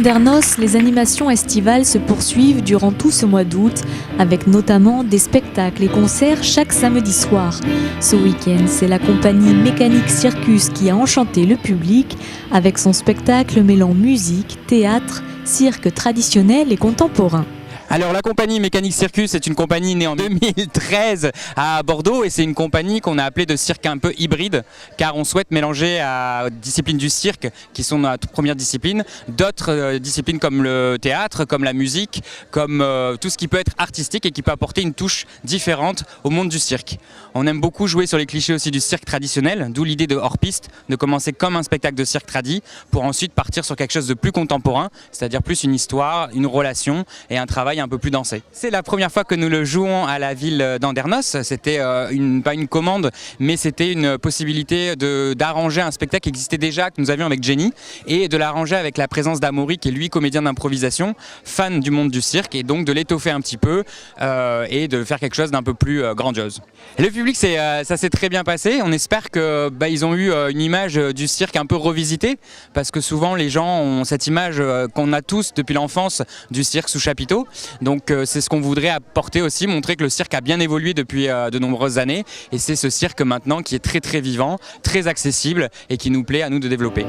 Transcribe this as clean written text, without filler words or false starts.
d'Andernos, les animations estivales se poursuivent durant tout ce mois d'août, avec notamment des spectacles et concerts chaque samedi soir. Ce week-end, c'est la compagnie Mécanique Circus qui a enchanté le public avec son spectacle mêlant musique, théâtre, cirque traditionnel et contemporain. Alors la compagnie Mécanique Circus est une compagnie née en 2013 à Bordeaux et c'est une compagnie qu'on a appelée de cirque un peu hybride car on souhaite mélanger à disciplines du cirque qui sont notre toute première discipline, d'autres disciplines comme le théâtre, comme la musique, comme tout ce qui peut être artistique et qui peut apporter une touche différente au monde du cirque. On aime beaucoup jouer sur les clichés aussi du cirque traditionnel, d'où l'idée de hors-piste, de commencer comme un spectacle de cirque tradi pour ensuite partir sur quelque chose de plus contemporain, c'est-à-dire plus une histoire, une relation et un travail un peu plus dansé. C'est la première fois que nous le jouons à la ville d'Andernos. C'était pas une commande, mais c'était une possibilité d'arranger un spectacle qui existait déjà, que nous avions avec Jenny, et de l'arranger avec la présence d'Amaury, qui est lui comédien d'improvisation, fan du monde du cirque, et donc de l'étoffer un petit peu et de faire quelque chose d'un peu plus grandiose. Et le public, ça s'est très bien passé. On espère que ils ont eu une image du cirque un peu revisitée, parce que souvent les gens ont cette image qu'on a tous depuis l'enfance du cirque sous chapiteau. Donc c'est ce qu'on voudrait apporter aussi, montrer que le cirque a bien évolué depuis de nombreuses années et c'est ce cirque maintenant qui est très vivant, très accessible et qui nous plaît à nous de développer.